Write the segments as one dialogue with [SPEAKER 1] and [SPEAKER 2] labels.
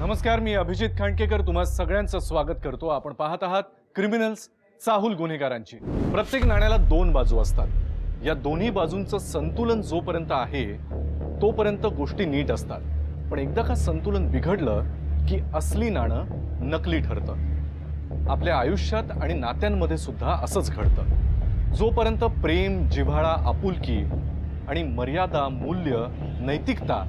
[SPEAKER 1] नमस्कार, मी अभिजित खांडकेकर तुम्हा सगळ्यांचं स्वागत करतो। आपण पाहत आहात क्रिमिनल्स, चाहूल गुन्हेगारांची। प्रत्येक नाण्याला दोन बाजू असतात। या दोन्ही बाजूंचं संतुलन जोपर्यंत आहे तोपर्यंत गोष्टी नीट असतात, पण एकदा का संतुलन बिघडलं की असली नाणं नकली ठरतं। आपल्या आयुष्यात आणि नात्यांमध्ये सुद्धा असंच घडतं। जोपर्यंत प्रेम, जिव्हाळा, आपुलकी आणि मर्यादा, मूल्य, नैतिकता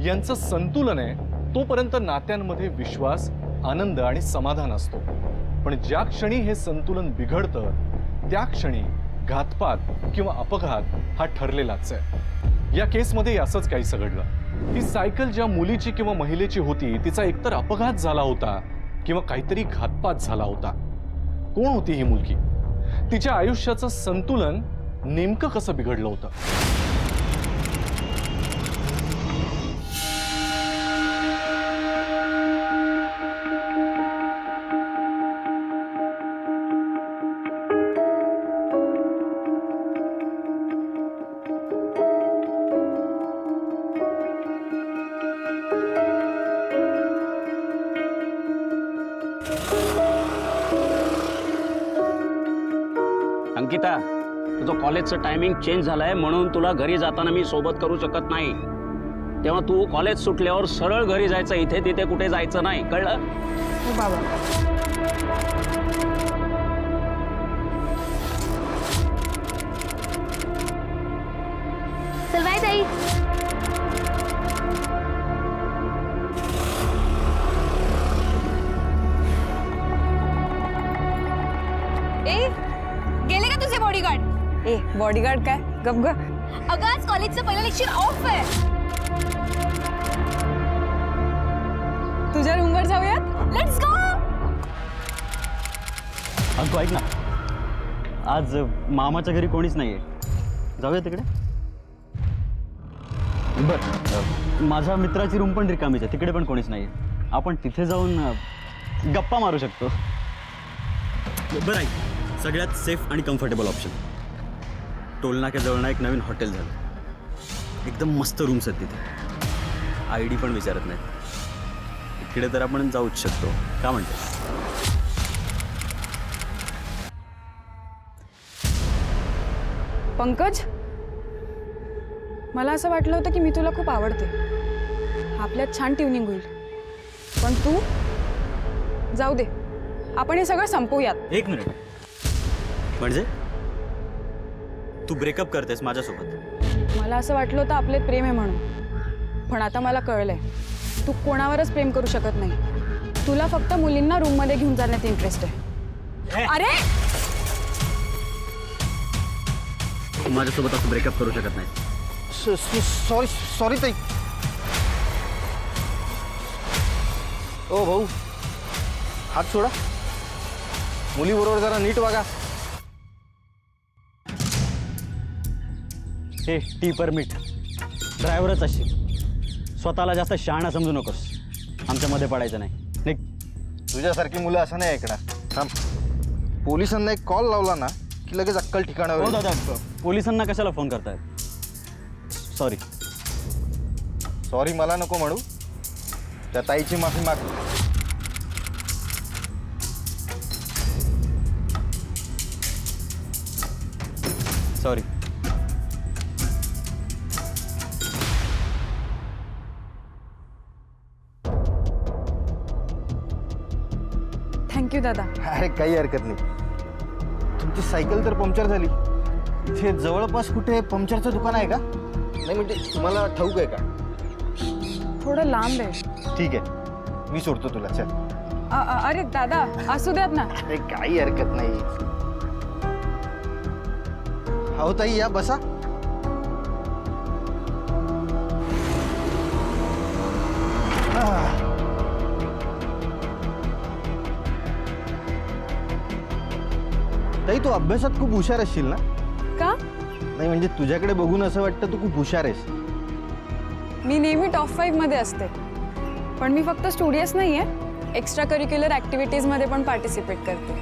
[SPEAKER 1] यांचं संतुलन आहे तोपर्यंत नात्यांमध्ये विश्वास, आनंद आणि समाधान असतो। पण ज्या क्षणी हे संतुलन बिघडतं त्या क्षणी घातपात किंवा अपघात हा ठरलेलाच आहे। या केसमध्ये असंच काहीसं घडलं। ही सायकल ज्या मुलीची किंवा महिलेची होती तिचा एकतर अपघात झाला होता किंवा काहीतरी घातपात झाला होता। कोण होती ही मुलगी? तिच्या आयुष्याचं संतुलन नेमकं कसं बिघडलं होतं?
[SPEAKER 2] अंकिता, तुझं कॉलेजचं टायमिंग चेंज झालंय म्हणून तुला घरी जाताना मी सोबत करू शकत नाही। तेव्हा तू कॉलेज सुटल्यावर सरळ घरी जायचं, इथे तिथे कुठे जायचं नाही, कळलं?
[SPEAKER 3] हो बाबा।
[SPEAKER 4] चल बाय ताई। गेले का तुझे बॉडीगार्ड?
[SPEAKER 3] ए बॉडीगार्ड काय? गप ग।
[SPEAKER 4] अगं आज कॉलेजचं पहिलं लेक्चर ऑफ आहे।
[SPEAKER 3] तुझ्या रूमवर जाऊयात?
[SPEAKER 4] Let's go.
[SPEAKER 2] तू ऐक ना, आज मामाच्या घरी कोणीच नाहीये, जाऊया तिकडे? बर, माझ्या मित्राची रूम पण रिकामीच आहे, तिकडे पण कोणीच नाहीये। आपण तिथे जाऊन गप्पा मारू शकतो। बरं ऐक, सगळ्यात सेफ आणि कम्फर्टेबल ऑप्शन टोलनाक्याजवळ एक नवीन हॉटेल झालं। एकदम मस्त रूम्स आहेत तिथे, ID पण विचारत नाहीत। इकडे तर आपण जाऊच शकतो, का म्हणते?
[SPEAKER 3] पंकज, मला असं वाटलं होतं की मी तुला खूप आवडते, आपल्यात छान ट्युनिंग होईल, पण तू जाऊ दे, आपण हे सगळं संपवूयात।
[SPEAKER 2] एक मिनिट, म्हणजे तू ब्रेकअप करतेस माझ्यासोबत?
[SPEAKER 3] मला असं वाटलं होतं आपले प्रेम आहे म्हणून, पण आता मला कळलंय तू कोणावरच प्रेम करू शकत नाही। तुला फक्त मुलींना रूममध्ये घेऊन जाण्यात इंटरेस्ट आहे। अरे
[SPEAKER 2] तू माझ्यासोबत असं ब्रेकअप करू शकत नाही।
[SPEAKER 5] सॉरी ताई। ओ भाऊ, हात सोडा, मुलीबरोबर जरा नीट वागा।
[SPEAKER 2] हे टी परमिट, ड्रायव्हरच अशी, स्वतःला जास्त शहाणा समजू नकोस, आमच्यामध्ये पडायचं नाही। निघ।
[SPEAKER 5] तुझ्यासारखी मुलं असं नाही ऐकणार। थांब, पोलिसांना एक कॉल लावला ना की लगेच अक्कल ठिकाणावर
[SPEAKER 2] हो
[SPEAKER 5] येईल।
[SPEAKER 2] दादा, पोलिसांना कशाला फोन करतायत? सॉरी।
[SPEAKER 5] सॉरी मला नको म्हणू, त्या ताईची माफी माग।
[SPEAKER 2] सॉरी।
[SPEAKER 3] थँक्यू दादा।
[SPEAKER 5] अरे काही हरकत नाही। तुमची सायकल तर पंक्चर झाली, इथे जवळपास कुठे पंक्चरचं दुकान आहे का? नाही म्हणजे तुम्हाला ठाऊक आहे का?
[SPEAKER 3] थोडं लांब आहे।
[SPEAKER 5] ठीक आहे, मी सोडतो तुला, चल।
[SPEAKER 3] अरे दादा, असू द्यात ना।
[SPEAKER 5] अरे काही हरकत नाही। हो ताई, या बसा। ताई, तू अभ्यासात खूप हुशार असशील ना?
[SPEAKER 3] का?
[SPEAKER 5] नाही म्हणजे तुझ्याकडे बघून असं वाटतं तू खूप हुशार आहेस।
[SPEAKER 3] मी नेहमी टॉप 5 मध्ये असते, पण मी फक्त स्टुडियस नाहीये, एक्स्ट्रा करिक्युलर ॲक्टिव्हिटीजमध्ये पण पार्टिसिपेट करते।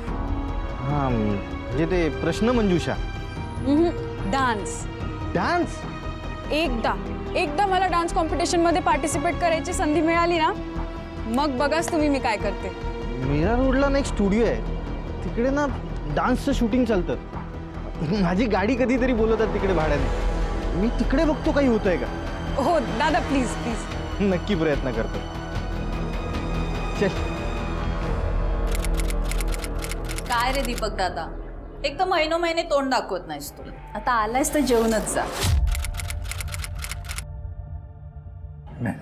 [SPEAKER 5] हां, म्हणजे ते प्रश्न मंजुषा।
[SPEAKER 3] डान्स।
[SPEAKER 5] डान्स?
[SPEAKER 3] एकदा मला डान्स कॉम्पिटिशनमध्ये पार्टिसिपेट करायची संधी मिळाली ना, मग बघाच तुम्ही मी काय करते.
[SPEAKER 5] मीरा रोडला ना एक स्टुडिओ आहे, तिकडे ना डान्सचं शूटिंग चालतं. माझी गाडी कधीतरी बोलवतात तिकडे भाड्याने. मी तिकडे बघतो काही होतंय का.
[SPEAKER 3] हो दादा प्लीज प्लीज.
[SPEAKER 5] नक्की प्रयत्न करतो. चल.
[SPEAKER 6] काय रे दीपक दादा, एक तर महिने तोंड दाखवत नाहीस तू. आता आलायस तर जेवणच जा.
[SPEAKER 7] नाही,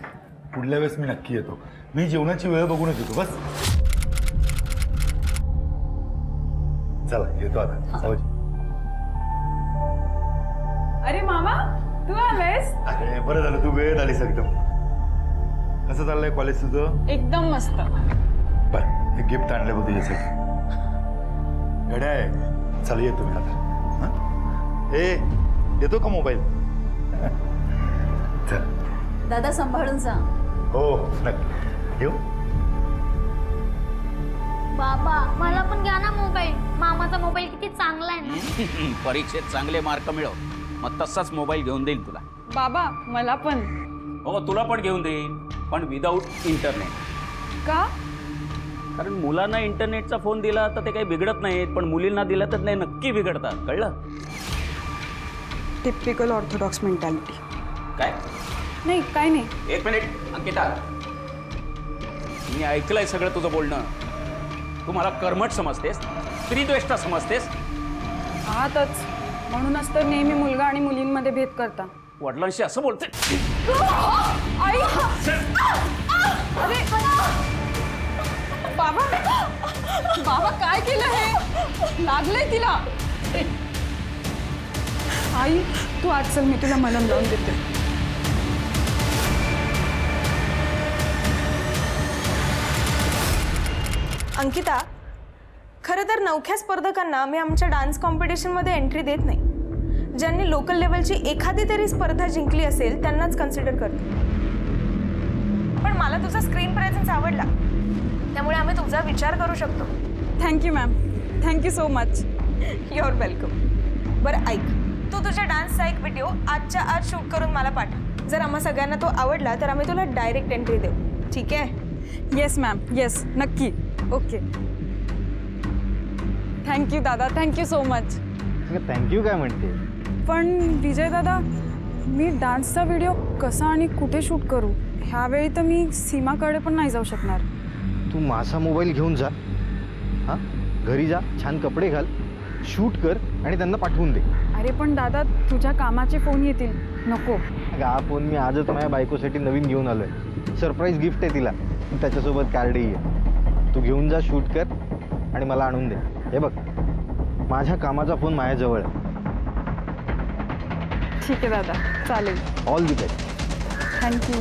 [SPEAKER 7] पुढल्या वेळेस मी नक्की येतो. मी जेवणाची वेळ बघूनच येतो. बस चला, येतो आता. सावजी.
[SPEAKER 3] अरे मामा तू आलायस.
[SPEAKER 7] अरे बरं झालं, तू वेळेत आलीस एकदम. कसं चाललंय कॉलेज तुझं?
[SPEAKER 3] एकदम मस्त.
[SPEAKER 7] बरं, एक गिफ्ट आणलं बघ तुझ्यासाठी. गड्या आहे. चल येतो मी आता. हं? ए, येतो का मोबाईल? चल.
[SPEAKER 6] दादा सांभाळून जा.
[SPEAKER 7] हो नक्की येऊ.
[SPEAKER 8] बाबा मला पण घ्या ना मोबाईल. मामाचा मोबाईल किती चांगला आहे ना.
[SPEAKER 9] परीक्षेत चांगले मार्क मिळव, मग तसाच मोबाईल घेऊन देईल तुला.
[SPEAKER 3] बाबा मला पण.
[SPEAKER 9] हो तुला पण घेऊन देईल, पण विदाऊट इंटरनेट.
[SPEAKER 3] का?
[SPEAKER 9] कारण मुलांना इंटरनेटचा फोन दिला तर ते काही बिघडत नाहीत, पण मुलींना दिला तर नाही नक्की बिघडतात. कळलं?
[SPEAKER 3] Typical Orthodox mentality.
[SPEAKER 9] काय?
[SPEAKER 3] नाही काय नाही.
[SPEAKER 9] एक मिनिट अंकिता, मी ऐकलंय सगळं तुझं बोलणं. तू मला कर्मठ समजतेस, स्त्रीद्वेष्टा समजतेस.
[SPEAKER 3] आहातच, म्हणूनच तर नेहमी मुलगा आणि मुलींमध्ये भेद करता.
[SPEAKER 9] वडिलांशी असं बोलते.
[SPEAKER 3] आई. अरे बाबा, बाबा काय केलं हे? लागलंय तिला. आई तू आज चल, मी तुला मलम लावून देते.
[SPEAKER 10] अंकिता, खरं तर नवख्या स्पर्धकांना मी आमच्या डान्स कॉम्पिटिशनमध्ये एंट्री देत नाही. ज्यांनी लोकल लेवलची एखादी तरी स्पर्धा जिंकली असेल त्यांनाच कन्सिडर करते. पण मला तुझा स्क्रीन प्रेझेन्स आवडला, त्यामुळे आम्ही तुझा विचार करू शकतो.
[SPEAKER 3] Thank you ma'am, thank you so much.
[SPEAKER 10] Your welcome. बरं ऐक, तू तुझ्या डान्सचा एक व्हिडिओ आजच्या आज शूट करून मला पाठव. जर आम्हा सगळ्यांना तो आवडला तर आम्ही तुला डायरेक्ट एंट्री देऊ. ठीक आहे?
[SPEAKER 3] येस मॅम, येस नक्की. ओके. थँक्यू दादा, थँक्यू सो मच.
[SPEAKER 5] थँक्यू काय म्हणते?
[SPEAKER 3] पण विजय दादा, मी डान्सचा व्हिडिओ कसा आणि कुठे शूट करू? ह्यावेळी तर मी सीमाकडे पण नाही जाऊ शकणार.
[SPEAKER 5] तू माझा मोबाईल घेऊन जा. हां, घरी जा, छान कपडे घाल, शूट कर आणि त्यांना पाठवून दे.
[SPEAKER 3] अरे पण दादा, तुझ्या कामाचे फोन येतील. नको.
[SPEAKER 5] अगं हा फोन मी आजच माझ्या बायकोसाठी नवीन घेऊन आलोय. सरप्राईज गिफ्ट आहे तिला, त्याच्यासोबत कार्डही आहे. तू घेऊन जा, शूट कर आणि मला आणून दे. हे बघ, माझ्या कामाचा फोन माझ्याजवळ आहे.
[SPEAKER 3] ठीक आहे दादा, चालेल.
[SPEAKER 5] All the best.
[SPEAKER 3] Thank you.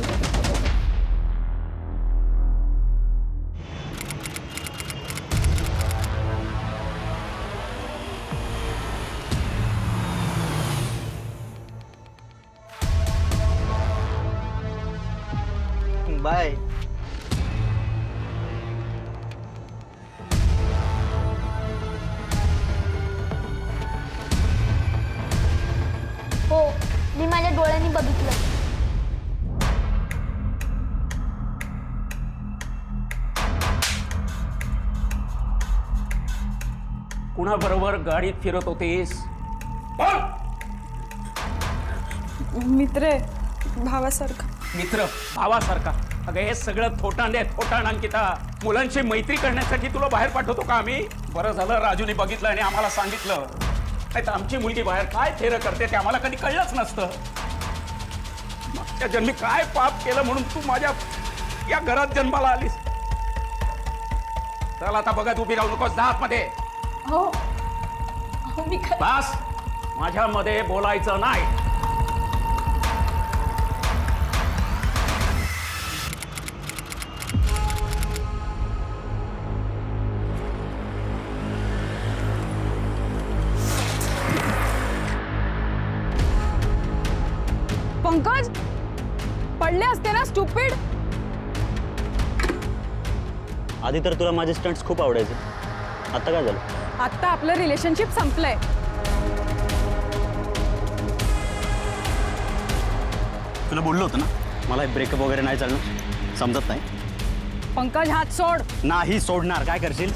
[SPEAKER 5] Bye.
[SPEAKER 8] हो, मी माझ्या डोळ्यांनी बघितलं.
[SPEAKER 9] कुणाबरोबर गाडीत फिरत होतीस? बोल!
[SPEAKER 3] मित्र आहे, भावासारखा.
[SPEAKER 9] मित्र भावासारखा? अगं हे सगळं थोटांड आहे, थोटांड. अंकिता, मुलांची मैत्री करण्यासाठी तुला बाहेर पाठवतो का आम्ही? बरं झालं राजूने बघितलं आणि आम्हाला सांगितलं. नाही तर आमची मुलगी बाहेर काय फेरं करते ते आम्हाला कधी कळलंच नसतं. मागच्या जन्मी काय पाप केलं म्हणून तू माझ्या या घरात जन्माला आलीस. चल आता बघत उभी राहू नकोस, जा आतमध्ये.
[SPEAKER 6] हो मी
[SPEAKER 9] बस, माझ्यामध्ये बोलायचं नाही.
[SPEAKER 3] पंकज, पडले असते ना स्टुपिड.
[SPEAKER 2] आधी तर तुला माझे स्टंट्स खूप आवडायचे. आता काय झालं?
[SPEAKER 3] आता आपलं रिलेशनशिप संपलंय.
[SPEAKER 2] तुला बोललो होतं ना, मला ब्रेकअप वगैरे नाही चालणार. समजत नाही.
[SPEAKER 3] पंकज हात सोड.
[SPEAKER 2] नाही सोडणार. काय करशील?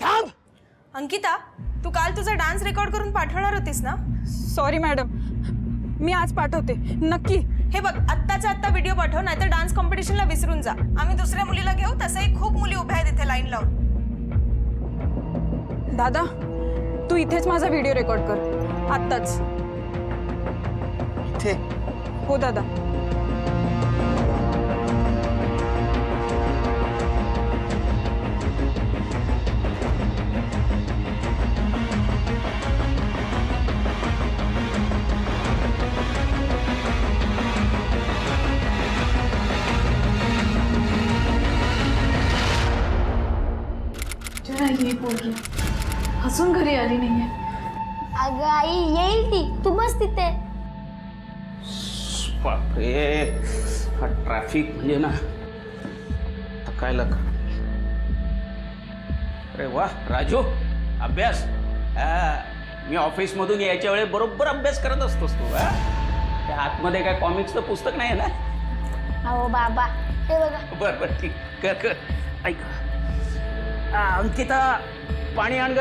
[SPEAKER 2] थांब.
[SPEAKER 10] अंकिता, तू काल तुझा डान्स रेकॉर्ड करून पाठवणार होतीस ना?
[SPEAKER 3] सॉरी मॅडम, मी आज पाठवते नक्की.
[SPEAKER 10] हे बघ, आत्ताच्या आत्ता व्हिडिओ पाठव, नाहीतर डान्स कॉम्पिटिशनला विसरून जा. आम्ही दुसऱ्या मुलीला घेऊ, तसंही खूप मुली उभ्या आहेत इथे लाईन लावून.
[SPEAKER 3] दादा, तू इथेच माझा व्हिडिओ रेकॉर्ड कर आत्ताच.
[SPEAKER 5] इथे
[SPEAKER 3] हो दादा.
[SPEAKER 8] ही पोरगी हसून घरी आली नाहीये. अगं आई, येईल ती, तू बस तिथे.
[SPEAKER 9] बापरे, हा ट्रॅफिक म्हणजे ना थकायला. अरे वा राजू, अभ्यास. मी ऑफिसमधून यायच्या वेळेस बरोबर अभ्यास करत असतोस तू. त्या आतमध्ये काय कॉमिक्सचं पुस्तक नाही ना?
[SPEAKER 8] अहो बाबा, हे बघा.
[SPEAKER 9] बर बर, ठीक. कर कर. ऐक, अंकिता, पाणी आण ग.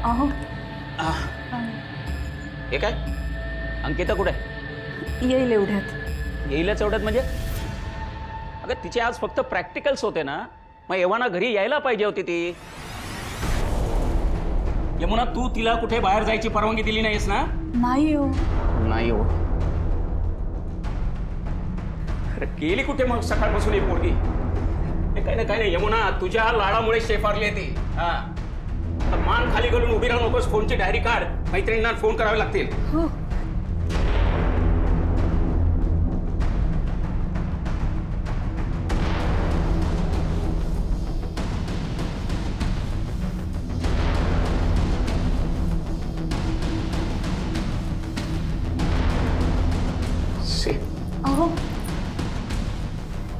[SPEAKER 3] अहो,
[SPEAKER 9] हे काय? अंकिता कुठे?
[SPEAKER 3] येईल एवढ्यात.
[SPEAKER 9] येईलच एवढ्यात म्हणजे? अगं, तिचे आज फक्त प्रॅक्टिकल्स होते ना, मग एव्हाना घरी यायला पाहिजे होती ती. यमुना, तू तिला कुठे बाहेर जायची परवानगी दिली नाहीस ना?
[SPEAKER 3] नाही हो.
[SPEAKER 9] नाही हो. अरे गेली कुठे मग सकाळपासून ही पोरगी? काय नाही यमुना, तुझ्या लाडामुळे शेफारली आहे ती. हा, मान खाली घालून उभी राहू नकोस. फोनची डायरी काढ, मैत्रिणींना फोन करावे लागतील.
[SPEAKER 3] हो.
[SPEAKER 8] अहो,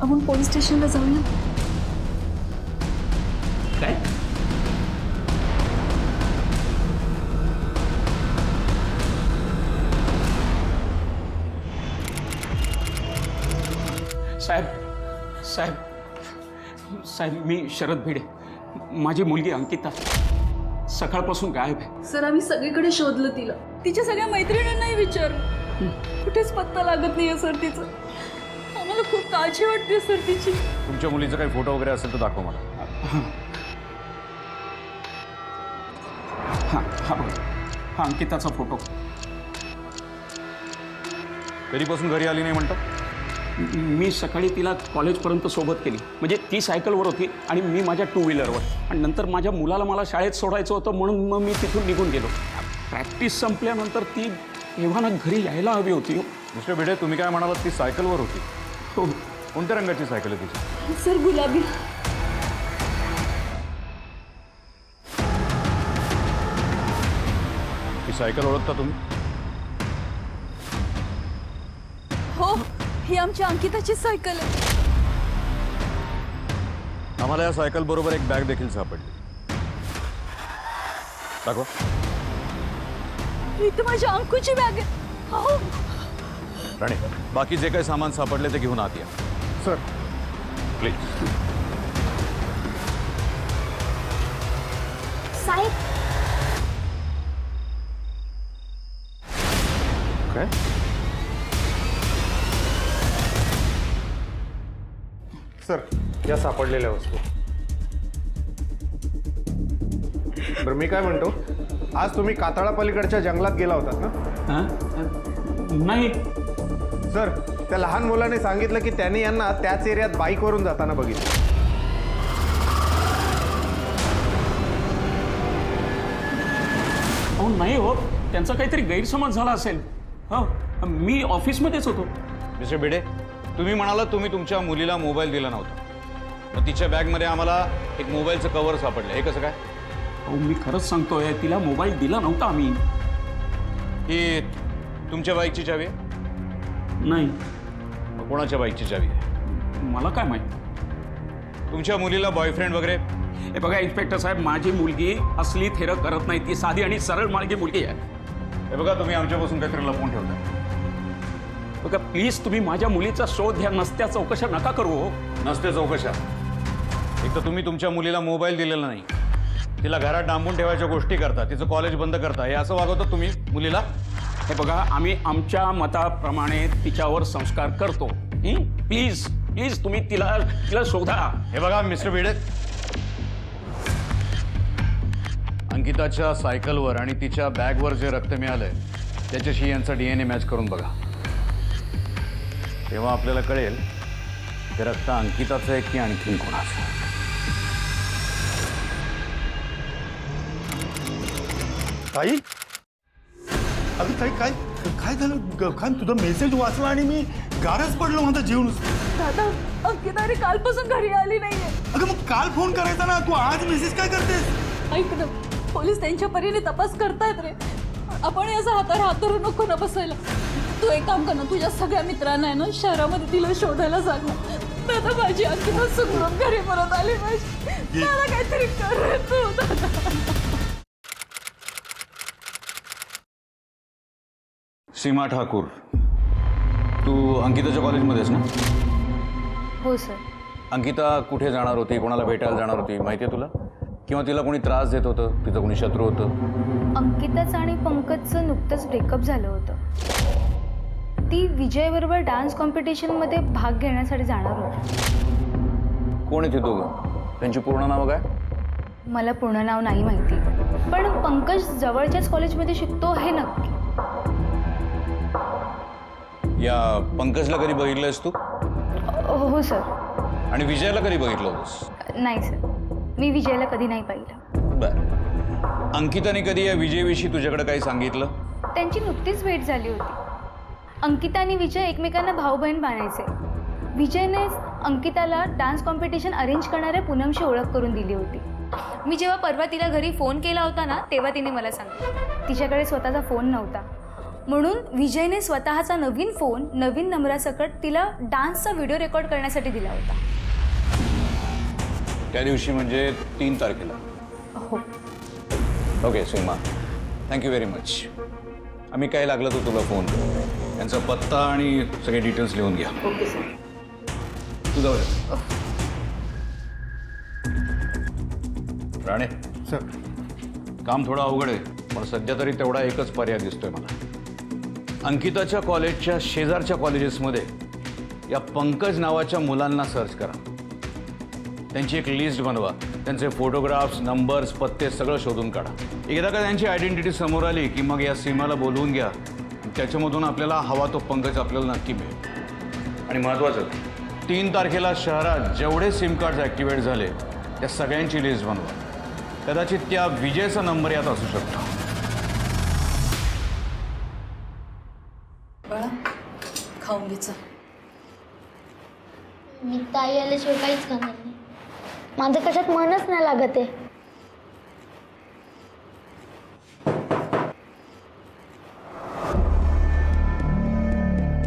[SPEAKER 8] आपण पोलीस स्टेशनला जाऊया.
[SPEAKER 9] काय? साहेब, मी शरद भिडे. माझी मुलगी अंकिता सकाळपासून गायब आहे.
[SPEAKER 8] सर, आम्ही सगळीकडे शोधलं तिला. तिच्या सगळ्या मैत्रिणींनाही विचारलं, कुठेच पत्ता लागत नाहीये सर तिचं. आम्हाला खूप काळजी वाटते सर तिची.
[SPEAKER 1] तुमच्या मुलीचा काही फोटो वगैरे असेल तर दाखवा मला.
[SPEAKER 9] हा अंकिताचा फोटो.
[SPEAKER 1] कधीपासून घरी आली नाही म्हणतात?
[SPEAKER 9] मी सकाळी तिला कॉलेजपर्यंत सोबत केली. म्हणजे ती सायकलवर होती आणि मी माझ्या टू व्हीलरवर. आणि नंतर माझ्या मुलाला मला शाळेत सोडायचं होतं, म्हणून मग मी तिथून निघून गेलो. प्रॅक्टिस संपल्यानंतर ती एव्हाना घरी यायला हवी होती.
[SPEAKER 1] मिस्टर भिडे, तुम्ही काय म्हणालात? ती सायकलवर होती?
[SPEAKER 9] हो.
[SPEAKER 1] कोणत्या रंगाची सायकल आहे तिची?
[SPEAKER 8] सर, गुलाबी.
[SPEAKER 1] ती सायकल ओळखता तुम्ही?
[SPEAKER 8] हो, ही आमच्या अंकिताची सायकल आहे.
[SPEAKER 1] आम्हाला या सायकल बरोबर एक बॅग देखील सापडली. दाखवा.
[SPEAKER 8] इथं माझ्या अंकूची बॅग आहे. हो.
[SPEAKER 1] राणे, बाकी जे काही सामान सापडले ते घेऊन आत या.
[SPEAKER 5] Sir,
[SPEAKER 1] please.
[SPEAKER 8] साहेब,
[SPEAKER 5] काय? सर, या सापडलेल्या वस्तू. बरं, मी काय म्हणतो, आज तुम्ही कातळा पलीकडच्या जंगलात गेला होतात ना?
[SPEAKER 9] नाही.
[SPEAKER 5] सर, त्या लहान मुलाने सांगितलं की त्यांनी यांना त्याच एरियात बाईकवरून जाताना बघितलं.
[SPEAKER 9] अहो नाही हो, त्यांचा काहीतरी गैरसमज झाला असेल. हो, मी ऑफिसमध्येच होतो.
[SPEAKER 2] मिस्टर भिडे, तुम्ही म्हणाला तुम्ही तुमच्या मुलीला मोबाईल दिला नव्हता, मग तिच्या बॅगमध्ये आम्हाला एक मोबाईलचं कव्हर सापडलं, हे कसं काय?
[SPEAKER 9] हो, मी खरंच सांगतोय, तिला मोबाईल दिला नव्हता आम्ही.
[SPEAKER 2] ही तुमच्या बाईकची चावी आहे?
[SPEAKER 9] नाही,
[SPEAKER 2] मग कोणाच्या बाईकची चावी आहे?
[SPEAKER 9] मला काय माहिती.
[SPEAKER 2] तुमच्या मुलीला बॉयफ्रेंड वगैरे?
[SPEAKER 9] हे बघा इन्स्पेक्टर साहेब, माझी मुलगी असली थेरं करत नाही. ती साधी आणि सरळ मार्गी मुलगी आहे.
[SPEAKER 2] हे बघा, तुम्ही आमच्यापासून काहीतरी लपवून ठेवताय.
[SPEAKER 9] बघा प्लीज, तुम्ही माझ्या मुलीचा शोध ह्या नसत्या चौकशा नका करू. हो,
[SPEAKER 2] नसते चौकशा. एक तर तुम्ही तुमच्या मुलीला मोबाईल दिलेला नाही, तिला घरात डांबून ठेवायच्या गोष्टी करता, तिचं कॉलेज बंद करता, हे असं वागवता तुम्ही मुलीला?
[SPEAKER 9] हे बघा, आम्ही आमच्या मताप्रमाणे तिच्यावर संस्कार करतो. प्लीज प्लीज, तुम्ही तिला शोधा.
[SPEAKER 2] हे बघा मिस्टर भिडे, अंकिताच्या सायकलवर आणि तिच्या बॅगवर जे रक्त मिळालंय त्याच्याशी यांचा DNA मॅच करून बघा. तेव्हा आपल्याला कळेल ते रक्त अंकिताचं आहे की आणखीन कोणाचं.
[SPEAKER 7] ताई, अगं ताई, काय काय झालं? काय तुझा मेसेज वाचला आणि मी गारच पडलो म्हणता जीवन.
[SPEAKER 8] दादा, अंकिताने कालपासून घरी आली नाहीये.
[SPEAKER 7] अगं मग काल फोन करायचा ना, तू आज मेसेज काय करतेस?
[SPEAKER 8] ऐक ना, पोलीस त्यांच्या परीने तपास करतायत रे. आपण याचा हातावर हात धरून नको ना बसायला. तू एक काम कर ना, तुझ्या सगळ्या मित्रांना आहे ना शहरामध्ये तिला शोधायला सांग ना. दादा, माझी अंकिता सुखरूप घरी परत आली पाहिजे. मला काहीतरी कर तू दादा.
[SPEAKER 2] सीमा ठाकूर, तू अंकिताच्या कॉलेजमध्येस ना?
[SPEAKER 4] हो सर.
[SPEAKER 2] अंकिता कुठे जाणार होती, कोणाला भेटायला जाणार होती माहिती आहे तुला? किंवा तिला कोणी त्रास देत होतं, तिचं कोणी शत्रू होतं?
[SPEAKER 4] अंकिताचं आणि पंकजचं नुकतंच ब्रेकअप झालं होतं. ती विजयबरोबर डान्स कॉम्पिटिशनमध्ये भाग घेण्यासाठी जाणार होती.
[SPEAKER 2] कोण आहे ते दोघं? त्यांची पूर्ण नावं काय?
[SPEAKER 4] मला पूर्ण नाव नाही माहिती, पण पंकज जवळच्याच कॉलेजमध्ये शिकतो हे नक्की.
[SPEAKER 2] या पंकजला कधी बघितलंयस तू?
[SPEAKER 4] हो सर.
[SPEAKER 2] आणि विजयला कधी बघितलं होतंस?
[SPEAKER 4] नाही सर, मी विजयला कधी नाही पाहिलं.
[SPEAKER 2] बरं, अंकिताने कधी या विजयविषयी तुझ्याकडे काही सांगितलं?
[SPEAKER 4] त्यांची नुकतीच भेट झाली होती. अंकिता आणि विजय एकमेकांना भाऊ बहीण मानायचे. विजयने अंकिताला डान्स कॉम्पिटिशन अरेंज करणाऱ्या पूनमशी ओळख करून दिली होती. मी जेव्हा परवा तिला घरी फोन केला होता ना, तेव्हा तिने मला सांगितलं तिच्याकडे स्वतःचा फोन नव्हता, म्हणून विजयने स्वतःचा नवीन फोन नवीन नंबरासकट तिला डान्सचा व्हिडिओ रेकॉर्ड करण्यासाठी दिला होता.
[SPEAKER 2] त्या दिवशी म्हणजे 3 तारखेला?
[SPEAKER 4] हो.
[SPEAKER 2] ओके सीमा, थँक्यू व्हेरी मच. आम्ही काय लागलं तर तुला फोन करू. यांचा पत्ता आणि सगळे डिटेल्स लिहून घ्या.
[SPEAKER 8] Okay sir.
[SPEAKER 2] तू जाऊ राणे.
[SPEAKER 7] सर,
[SPEAKER 2] काम थोडं अवघड आहे, पण सध्या तरी तेवढा एकच पर्याय दिसतोय मला. अंकिताच्या कॉलेजच्या शेजारच्या कॉलेजेसमध्ये या पंकज नावाच्या मुलांना सर्च करा. त्यांची एक लिस्ट बनवा, त्यांचे फोटोग्राफ्स, नंबर्स, पत्ते सगळं शोधून काढा. एकदा का त्यांची आयडेंटिटी समोर आली की मग या सीमाला बोलवून घ्या. त्याच्यामधून आपल्याला हवा तो पंकज आपल्याला नक्की मिळेल. आणि महत्त्वाचं, 3 तारखेला शहरात जेवढे सिम कार्ड्स ॲक्टिवेट झाले त्या सगळ्यांची लिस्ट बनवा. कदाचित त्या विजयचा नंबर यात असू शकतो.
[SPEAKER 6] बाळा, खाऊन घ्यायचं.
[SPEAKER 11] मी ताई आल्याशिवाय काहीच खाणार नाही. माझं कशात मनच नाही लागत आहे.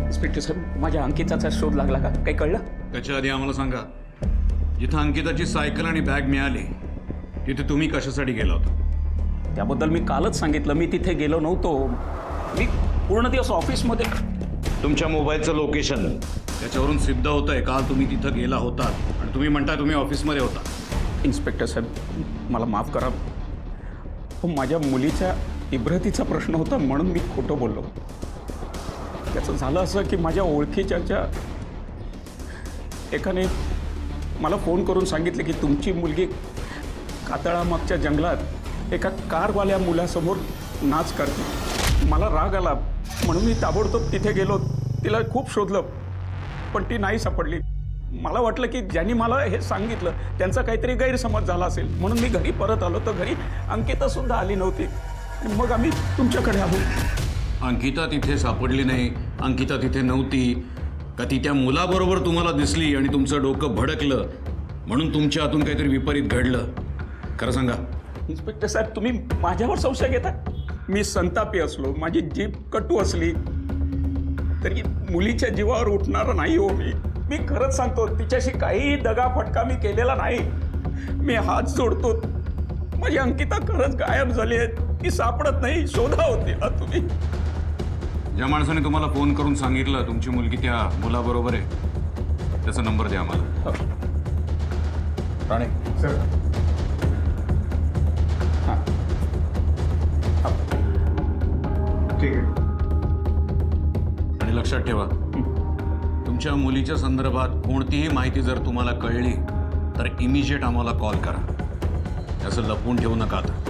[SPEAKER 9] इन्स्पेक्टर साहेब, माझ्या अंकिताचा शोध लागला का? काही कळलं?
[SPEAKER 2] त्याच्या आधी आम्हाला सांगा, जिथं अंकिताची सायकल आणि बॅग मिळाली तिथे तुम्ही कशासाठी गेला होता?
[SPEAKER 9] त्याबद्दल मी कालच सांगितलं, मी तिथे गेलो नव्हतो. मी पूर्ण दिवस ऑफिसमध्ये.
[SPEAKER 2] तुमच्या मोबाईलचं लोकेशन त्याच्यावरून सिद्ध होतंय काल तुम्ही तिथं गेला होतात आणि तुम्ही म्हणता तुम्ही ऑफिसमध्ये होता.
[SPEAKER 9] इन्स्पेक्टर साहेब, मला माफ करा. माझ्या मुलीच्या इब्रतीचा प्रश्न होता म्हणून मी खोटं बोललो. त्याचं झालं असं की माझ्या ओळखीच्या एकाने मला फोन करून सांगितले की तुमची मुलगी कातळामागच्या जंगलात एका कारवाल्या मुलासमोर नाच करते. मला राग आला म्हणून मी ताबडतोब तिथे गेलो. तिला खूप शोधलं पण ती नाही सापडली. मला वाटलं की ज्यांनी मला हे सांगितलं त्यांचा काहीतरी गैरसमज झाला असेल म्हणून मी घरी परत आलो. तर घरी अंकितासुद्धा आली नव्हती. आणि मग आम्ही तुमच्याकडे आलो.
[SPEAKER 12] अंकिता तिथे सापडली नाही, अंकिता तिथे नव्हती का? ती त्या मुलाबरोबर तुम्हाला दिसली आणि तुमचं डोकं भडकलं म्हणून तुमच्या हातून काहीतरी विपरीत घडलं? खरं सांगा.
[SPEAKER 9] इन्स्पेक्टर साहेब, तुम्ही माझ्यावर संशय घेता? मी संतापी असलो, माझी जीभ कटू असली तरी मुलीच्या जीवावर उठणार नाही हो मी खरंच सांगतो, तिच्याशी काही दगाफटका मी केलेला नाही. मी हात जोडतो, माझी अंकिता खरंच गायब झाली आहे, ती सापडत नाही. शोधा होती ना तुम्ही.
[SPEAKER 12] ज्या माणसाने तुम्हाला फोन करून सांगितलं तुमची मुलगी त्या मुलाबरोबर आहे, त्याचा नंबर द्या आम्हाला.
[SPEAKER 1] राणे
[SPEAKER 7] सर. ठीक आहे.
[SPEAKER 12] आणि लक्षात ठेवा, तुमच्या मुलीच्या संदर्भात कोणतीही माहिती जर तुम्हाला कळली तर इमिजिएट आम्हाला कॉल करा. असं लपवून ठेवू नका. आता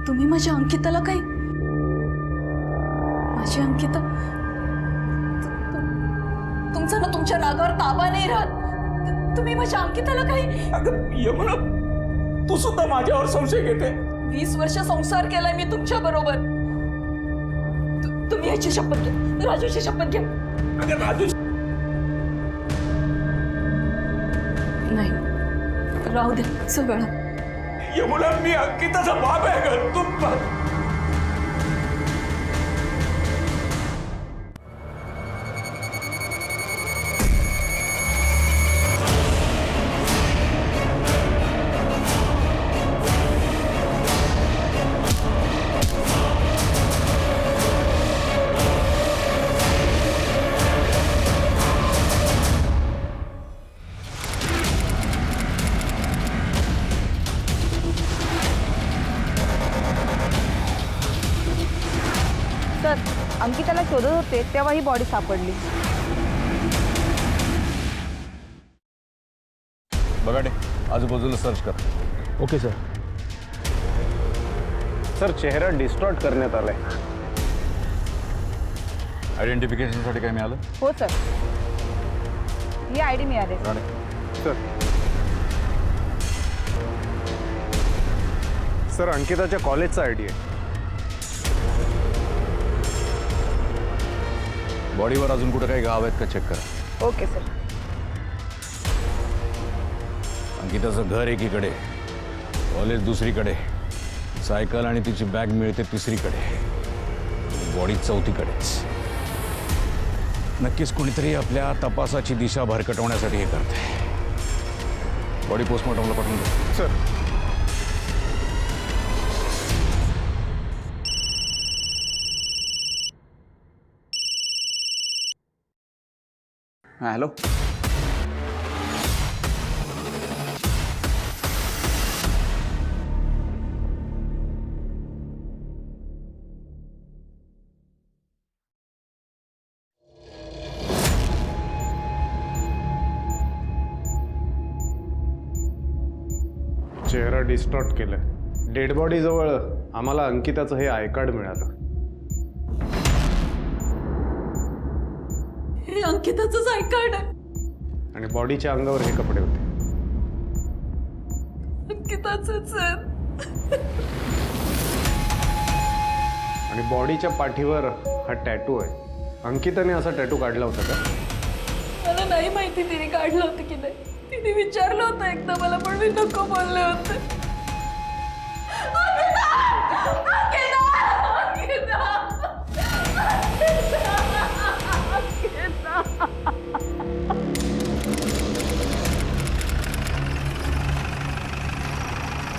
[SPEAKER 8] तुम्ही माझ्या अंकिताला काय? माझी अंकिता तुमचा ना तुमच्या रागावर ताबा नाही राहत. तुम्ही माझ्या अंकिताला काय?
[SPEAKER 9] अगं यमुना, तू सुद्धा माझ्यावर संशय घेते.
[SPEAKER 8] 20 वर्ष संसार केलाय मी तुमच्या बरोबर. तुम्ही याची शपथ घ्या, राजूची शपथ घ्या.
[SPEAKER 9] अगं राजू,
[SPEAKER 8] नाही, राहू द्या सगळं.
[SPEAKER 9] यमुना, मी अंकिताचा बाप आहे ग. तू
[SPEAKER 3] सर, अंकिताला शोधत होते तेव्हा ही बॉडी सापडली.
[SPEAKER 1] बघाटे, आजूबाजूला सर्च कर.
[SPEAKER 5] Okay sir.
[SPEAKER 1] सर, चेहरा डिस्टॉर्ट करण्यात आलाय. आयडेंटिफिकेशनसाठी काय मिळालं?
[SPEAKER 3] हो सर, ही आयडी मिळाली.
[SPEAKER 1] राणे सर. सर, अंकिताच्या कॉलेजचा आयडी आहे. बॉडीवर अजून कुठं काही घाव आहेत का चेक करा.
[SPEAKER 3] Okay sir.
[SPEAKER 12] अंकिताचं घर एकीकडे, कॉलेज दुसरीकडे, सायकल आणि तिची बॅग मिळते तिसरीकडे, बॉडी चौथीकडेच. नक्कीच कोणीतरी आपल्या तपासाची दिशा भरकटवण्यासाठी हे करते. बॉडी पोस्टमॉर्टमला पाठवून द्या.
[SPEAKER 1] सर.
[SPEAKER 9] हॅलो.
[SPEAKER 13] चेहरा डिस्टॉर्ट केलाय. डेड बॉडी जवळ आम्हाला अंकिताचं हे आय कार्ड मिळालं.
[SPEAKER 8] हे अंकिताचंच आय कार्ड आहे.
[SPEAKER 13] आणि बॉडीच्या अंगावर हे कपडे होते.
[SPEAKER 8] अंकिताचंच आहे.
[SPEAKER 13] आणि बॉडीच्या पाठीवर हा टॅटू आहे. अंकिताने असा टॅटू काढला होता का?
[SPEAKER 8] मला नाही माहिती तिने काढलं होतं की नाही. तिने विचारलं होतं एकदा मला, पण मी नको बोलले होते.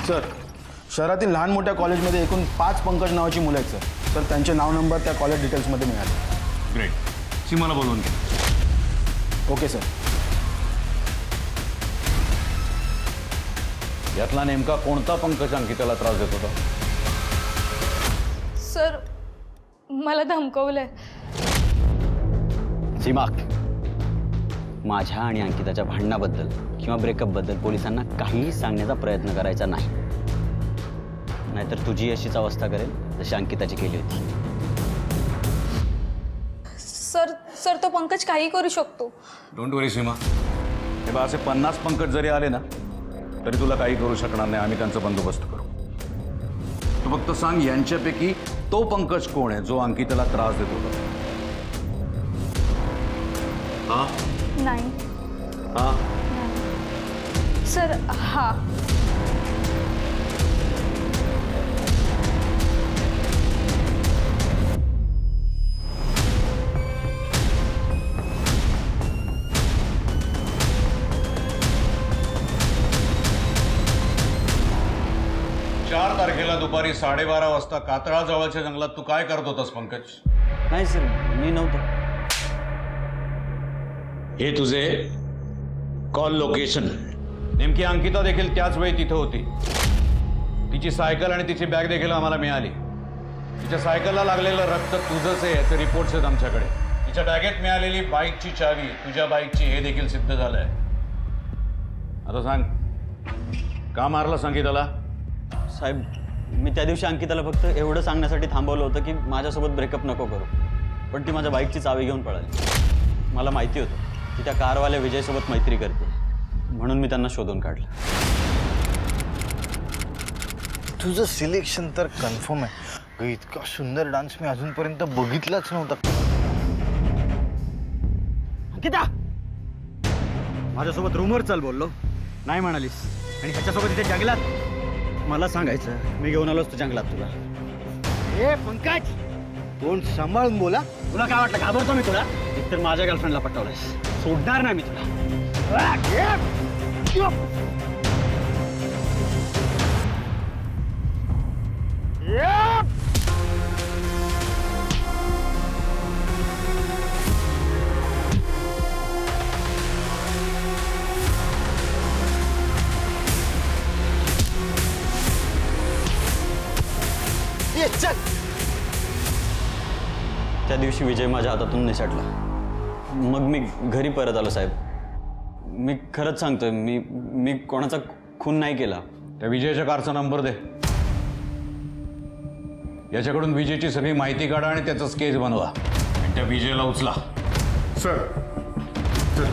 [SPEAKER 5] सर, शहरातील लहान मोठ्या कॉलेजमध्ये एकूण 5 पंकज नावाची मुलं आहेत सर. तर त्यांचे नाव नंबर त्या कॉलेज डिटेल्समध्ये मिळाले.
[SPEAKER 12] ग्रेट. सीमाला बोलवून घ्या.
[SPEAKER 5] Okay sir.
[SPEAKER 12] यातला नेमका कोणता पंकज अंकिताला त्रास देत होता?
[SPEAKER 4] सर, मला धमकवलंय.
[SPEAKER 2] सीमा, माझ्या आणि अंकिताच्या भांडणाबद्दल किंवा ब्रेकअपबद्दल पोलिसांना काहीही सांगण्याचा प्रयत्न करायचा नाही, नाहीतर तुझी अशीच अवस्था करेल जशी अंकिताची केली होती.
[SPEAKER 4] सर, तो पंकज काही करू शकतो.
[SPEAKER 12] डोंट वरी सीमा, हे बा, असे 50 पंकज जरी आले ना तरी तुला काही करू शकणार नाही. आम्ही त्यांचा बंदोबस्त करू. तू फक्त सांग यांच्यापैकी तो पंकज कोण आहे जो अंकिताला त्रास देत होता. हा
[SPEAKER 4] नाही
[SPEAKER 12] हा
[SPEAKER 4] सर. हा
[SPEAKER 12] तारखेला दुपारी 12:30 वाजता कातळा जवळच्या जंगलात तू काय करत होतास पंकज?
[SPEAKER 2] नाही सर, मी नव्हतो.
[SPEAKER 12] हे तुझे कॉल लोकेशन. नेमकी अंकिता देखील त्याच वेळी तिथं होती. तिची सायकल आणि तिची बॅग देखील आम्हाला मिळाली. तिच्या सायकलला लागलेलं रक्त तुझंच आहे याचे रिपोर्ट्स आहेत आमच्याकडे. तिच्या बॅगेत मिळालेली बाईकची चावी तुझ्या बाईकची हे देखील सिद्ध झालंय. आता सांग, का मारलं संगीताला?
[SPEAKER 2] साहेब, मी त्या दिवशी अंकिताला फक्त एवढं सांगण्यासाठी थांबवलं होतं की माझ्यासोबत ब्रेकअप नको करू, पण ती माझ्या बाईकची चावी घेऊन पळाली. मला माहिती होतं की त्या कारवाल्या विजयसोबत मैत्री करते, म्हणून मी त्यांना शोधून काढलं.
[SPEAKER 5] तुझं सिलेक्शन तर कन्फर्म आहे. इतका सुंदर डान्स मी अजूनपर्यंत बघितलाच नव्हता.
[SPEAKER 2] अंकिता, माझ्यासोबत रूमवर चल बोललो, नाही म्हणालीस. आणि ह्याच्यासोबत इथे जंगलात मला सांगायचं, मी घेऊन आलो असतो जंगलात तुला. ए पंकज, कोण सांभाळून बोला. तुला काय वाटलं घाबरतो मी तुला? एकतर माझ्या गर्लफ्रेंडला पटवलंयस, सोडणार नाही मी तुला. त्या दिवशी विजय माझ्या हातातून निसटला. मग मी घरी परत आलो. साहेब, मी खरंच सांगतोय, मी कोणाचा खून नाही केला.
[SPEAKER 12] त्या विजयच्या कारचा नंबर दे. याच्याकडून विजयची सगळी माहिती काढा आणि त्याचा स्केच बनवा आणि त्या विजयला उचला.
[SPEAKER 13] सर, सर,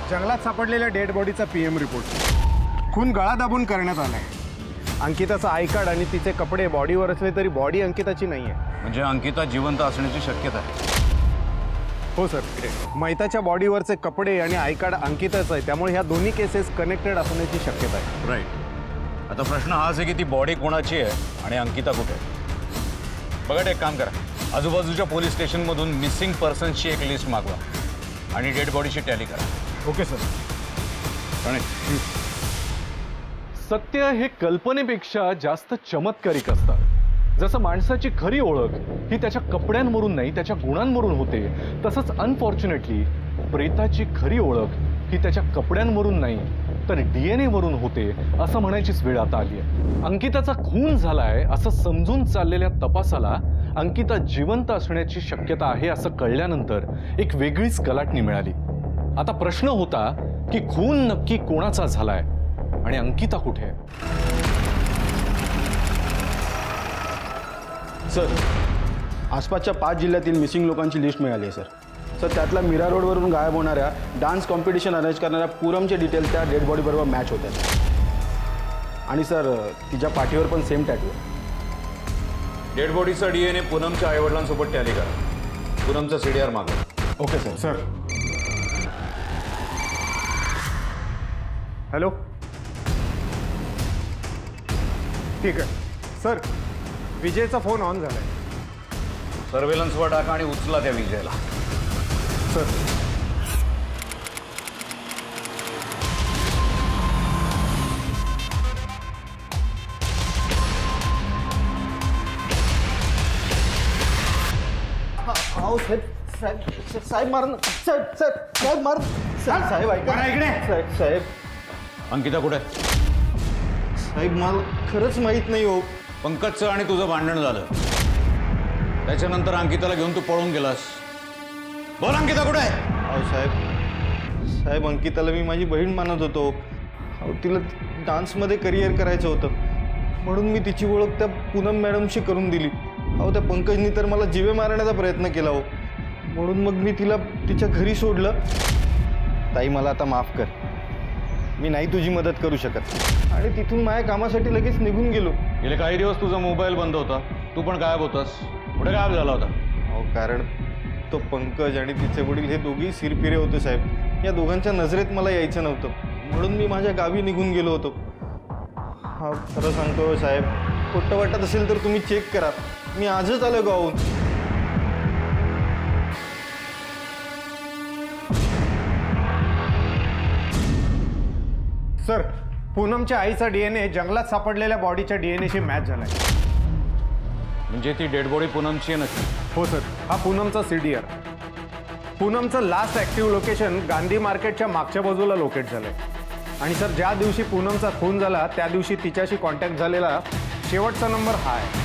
[SPEAKER 13] जंगलात सापडलेल्या डेड बॉडीचा PM रिपोर्ट. खून गळा दाबून करण्यात आलाय. अंकिताचा आय कार्ड आणि तिचे कपडे बॉडीवर असले तरी बॉडी अंकिताची नाही आहे.
[SPEAKER 12] म्हणजे अंकिता जिवंत असण्याची शक्यता आहे.
[SPEAKER 13] हो सर, मैताच्या बॉडीवरचे कपडे आणि आय कार्ड अंकिताच आहे, त्यामुळे ह्या दोन्ही केसेस कनेक्टेड असण्याची शक्यता आहे.
[SPEAKER 12] राईट. आता प्रश्न हाच आहे की ती बॉडी कोणाची आहे आणि अंकिता कुठे आहे. बघा, एक काम करा, आजूबाजूच्या पोलीस स्टेशनमधून मिसिंग पर्सन्सची एक लिस्ट मागवा आणि डेड बॉडीची टॅली करा.
[SPEAKER 13] Okay sir.
[SPEAKER 1] सत्य हे कल्पनेपेक्षा जास्त चमत्कारिक असतात. जसं माणसाची खरी ओळख ही त्याच्या कपड्यांवरून नाही त्याच्या गुणांवरून होते, तसंच अनफॉर्च्युनेटली प्रेताची खरी ओळख ही त्याच्या कपड्यांवरून नाही तर DNA वरून होते, असं म्हणायचीच वेळ आता आली आहे. अंकिताचा खून झालाय असं समजून चाललेल्या तपासाला अंकिता जिवंत असण्याची शक्यता आहे असं कळल्यानंतर एक वेगळीच कलाटणी मिळाली. आता प्रश्न होता की खून नक्की कोणाचा झालाय आणि अंकिता कुठे आहे?
[SPEAKER 14] सर, आसपासच्या 5 जिल्ह्यातील मिसिंग लोकांची लिस्ट मिळाली आहे सर. त्यातल्या मीरा रोडवरून गायब होणाऱ्या डान्स कॉम्पिटिशन अरेंज करणाऱ्या पूरमचे डिटेल्स त्या डेड बॉडीबरोबर मॅच होत आहेत. आणि सर, तिच्या पाठीवर पण सेम टॅटू आहे.
[SPEAKER 12] डेड बॉडीचा DNA पूनमच्या आईवडिलांसोबत टॅली करा. पूनमचा CDR मागा.
[SPEAKER 13] Okay sir. Sir, hello. ठीक आहे सर, विजयचा फोन ऑन झालाय.
[SPEAKER 12] सर्वेलन्सवर टाका आणि उचला त्या विजयला.
[SPEAKER 13] सर,
[SPEAKER 5] साहेब मार. साहेब मार. साहेब ऐका इकडे. साहेब,
[SPEAKER 12] अंकिता कुठे आहे?
[SPEAKER 5] साहेब मला खरंच माहित नाही हो.
[SPEAKER 12] पंकजचं आणि तुझं भांडण झालं, त्याच्यानंतर अंकिताला घेऊन तू पळून गेलास. बोल, अंकिता कुठे आहे?
[SPEAKER 5] अहो साहेब, अंकिताला मी माझी बहीण मानत होतो. अहो तिला डान्समध्ये करिअर करायचं होतं म्हणून मी तिची ओळख त्या पूनम मॅडमशी करून दिली. अहो त्या पंकजनी तर मला जीवे मारण्याचा प्रयत्न केला हो. म्हणून मग मी तिला तिच्या घरी सोडलं. ताई मला आता माफ कर, मी नाही तुझी मदत करू शकत. आणि तिथून माझ्या कामासाठी लगेच निघून गेलो.
[SPEAKER 12] गेले काही दिवस तुझा मोबाईल बंद होता, तू पण गायब होतास. कुठे गायब झाला होता?
[SPEAKER 5] अहो कारण तो पंकज आणि तिचे वडील हे दोघेही सिरपिरे होते साहेब. या दोघांच्या नजरेत मला यायचं नव्हतं म्हणून मी माझ्या गावी निघून गेलो होतो. हा खरं सांगतो साहेब, खोटं वाटत असेल तर तुम्ही चेक करा. मी आजच आलो गावाहून.
[SPEAKER 13] सर, पूनमच्या आईचा DNA जंगलात सापडलेल्या बॉडीच्या DNAशी मॅच झालाय.
[SPEAKER 12] म्हणजे ती डेड बॉडी पूनमची नसते?
[SPEAKER 13] हो सर, हा पूनमचा CDR. पूनमचं लास्ट ॲक्टिव्ह लोकेशन गांधी मार्केटच्या मागच्या बाजूला लोकेट झालंय. आणि सर ज्या दिवशी पूनमचा खून झाला त्या दिवशी तिच्याशी कॉन्टॅक्ट झालेला शेवटचा नंबर हा आहे.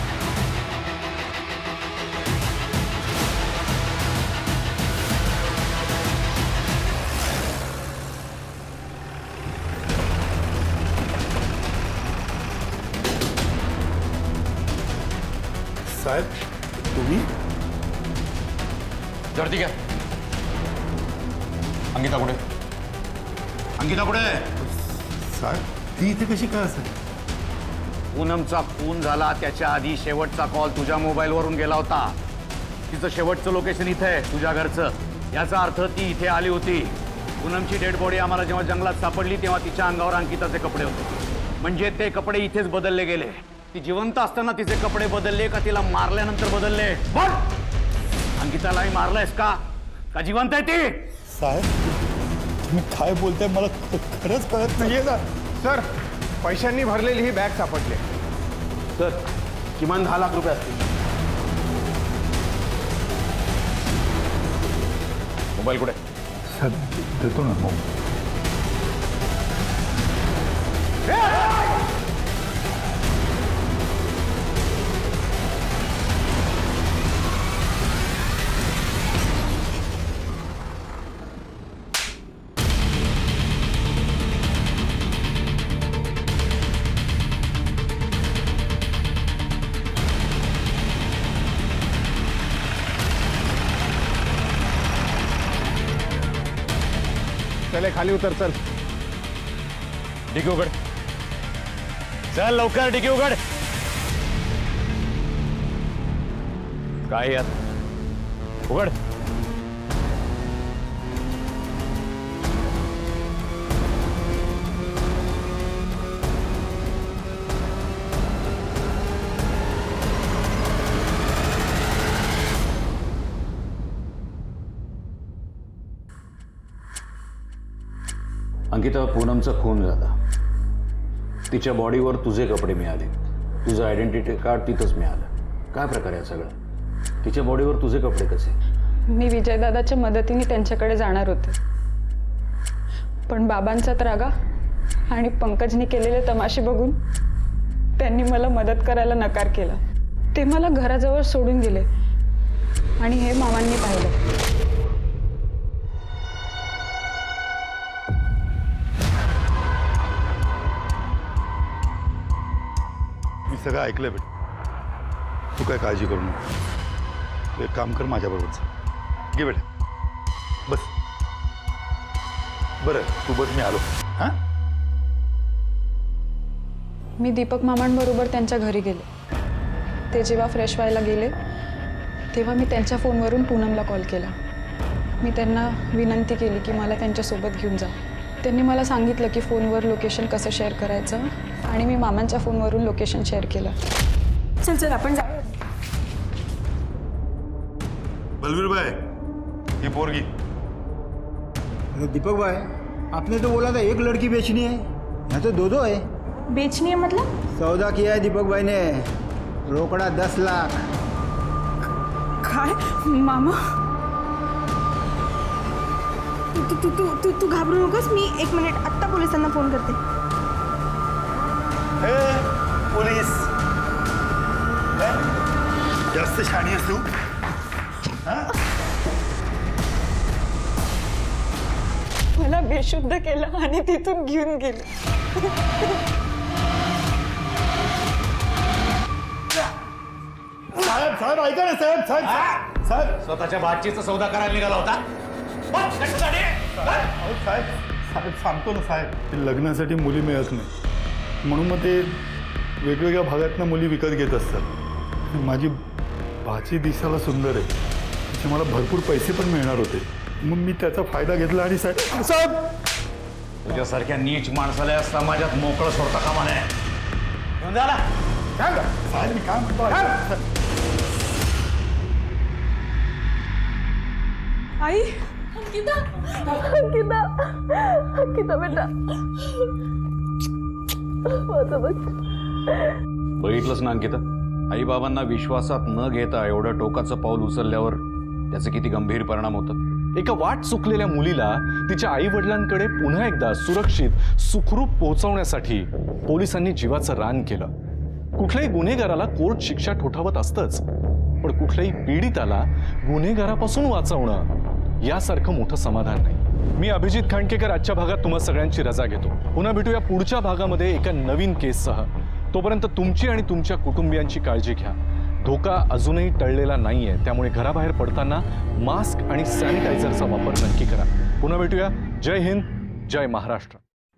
[SPEAKER 7] साहेब तुम्ही?
[SPEAKER 12] तर ठीक आहे. अंकिता कुठे? अंकिता कुठे?
[SPEAKER 7] साहेब ती इथे कशी काय असेल?
[SPEAKER 12] पूनमचा खून झाला त्याच्या आधी शेवटचा कॉल तुझ्या मोबाईलवरून गेला होता. तिचं शेवटचं लोकेशन इथे आहे, तुझ्या घरचं. याचा अर्थ ती इथे आली होती. पूनमची डेड बॉडी आम्हाला जेव्हा जंगलात सापडली तेव्हा तिच्या अंगावर अंकिताचे कपडे होते. म्हणजे ते कपडे इथेच बदलले गेले. ती जिवंत असताना तिचे कपडे बदलले का तिला मारल्यानंतर बदलले? बोल! अंकितालाही मारलंयस का जिवंत आहे ती?
[SPEAKER 7] साहेब तुम्ही काय बोलताय मला खरंच कळत नाहीये ना.
[SPEAKER 13] सर, पैशांनी भरलेली ही बॅग सापडली.
[SPEAKER 14] सर किमान 10 लाख रुपये असतील.
[SPEAKER 12] मोबाईल कुठे?
[SPEAKER 7] साहेब देतो ना मग.
[SPEAKER 13] चले खाली उतर. चल
[SPEAKER 12] डिकी उघड. चल लवकर डिकी उघड. काय यात? उघड. अंकिता, पूनमचा खून झाला. तिच्या बॉडीवर तुझे कपडे मिळाले. तुझं आयडेंटिटी कार्ड तिथंच मिळालं. काय प्रकार आहे सगळं? तिच्या बॉडीवर तुझे कपडे कसे?
[SPEAKER 3] मी विजयदादाच्या मदतीने त्यांच्याकडे जाणार होते, पण बाबांचा त्रागा आणि पंकजनी केलेले तमाशे बघून त्यांनी मला मदत करायला नकार केला. ते मला घराजवळ सोडून दिले आणि हे मामांनी पाहिलं.
[SPEAKER 7] मी सगळं ऐकलं बेटा. तू काय काळजी करू नको. तू एक काम कर, माझ्याबरोबरच घे बेटा. बस. बरं तू बस, मी आलो. हां
[SPEAKER 3] मी दीपक मामांबरोबर त्यांच्या घरी गेले. ते जेव्हा फ्रेश व्हायला गेले तेव्हा मी त्यांच्या फोनवरून पूनमला कॉल केला. मी त्यांना विनंती केली की मला त्यांच्यासोबत घेऊन जा. त्यांनी मला सांगितलं की फोनवर लोकेशन कसं शेअर करायचं आणि मी मामांच्या फोनवरून लोकेशन शेअर केलं.
[SPEAKER 10] चल चल आपण जाऊ.
[SPEAKER 7] बलवीर भाई, ही पोरगी.
[SPEAKER 14] दीपक भाई, आपने तो बोला था एक लड़की बेचनी है, यहाँ तो दो है.
[SPEAKER 10] बेचनी है मतलब?
[SPEAKER 14] सौदा किया है दीपक भाई ने. रोकड़ा 10 लाख.
[SPEAKER 10] काय मामा? तू तू तू तू तू घाबरू नकोस. मी 1 मिनिट आत्ता पोलिसांना फोन करते.
[SPEAKER 7] पोलीस जास्त शाणी असू.
[SPEAKER 3] मला बेशुद्ध केलं आणि तिथून घेऊन गेले.
[SPEAKER 7] साहेब साहेब ऐका ना साहेब साहेब साहेब
[SPEAKER 12] स्वतःच्या बाटचीचा सौदा करायला निघाला होता
[SPEAKER 7] अहो, साहेब साहेब सांगतो ना साहेब ते लग्नासाठी मुली मिळत नाही म्हणून मग ते वेगवेगळ्या भागातनं मुली विकत घेत असतात माझी भाची दिसायला सुंदर आहे त्याचे मला भरपूर पैसे पण मिळणार होते मग मी त्याचा फायदा घेतला आणि साहेब साहेब
[SPEAKER 12] तुझ्यासारख्या नीच माणसाला या समाजात मोकळं सोडता कामा नये घेऊन जा ना.
[SPEAKER 7] साहेब मी काय म्हणतो
[SPEAKER 8] आई अंकिता अंकिता अंकिता बेटा माझं
[SPEAKER 12] बघितलंच ना अंकिता आई बाबांना विश्वासात न घेता एवढं टोकाचं पाऊल उचलल्यावर त्याचे किती गंभीर परिणाम होतात.
[SPEAKER 1] एका वाट चुकलेल्या मुलीला तिच्या आई वडिलांकडे पुन्हा एकदा सुरक्षित सुखरूप पोहोचवण्यासाठी पोलिसांनी जीवाचं रान केलं. कुठल्याही गुन्हेगाराला कोर्ट शिक्षा ठोठावत असतंच, पण कुठल्याही पीडिताला गुन्हेगारापासून वाचवणं यासारखं मोठं समाधान नाही. मी अभिजित खांडकेकर आजच्या भागात तुम्हा सगळ्यांची रजा घेतो. पुन्हा भेटूया पुढच्या भागामध्ये एका नवीन केससह. तोपर्यंत तुमची आणि तुमच्या कुटुंबियांची काळजी घ्या. धोका अजूनही टळलेला नाहीये, त्यामुळे घराबाहेर पडताना मास्क आणि सॅनिटायझरचा वापर नक्की करा. पुन्हा भेटूया. जय हिंद, जय महाराष्ट्र.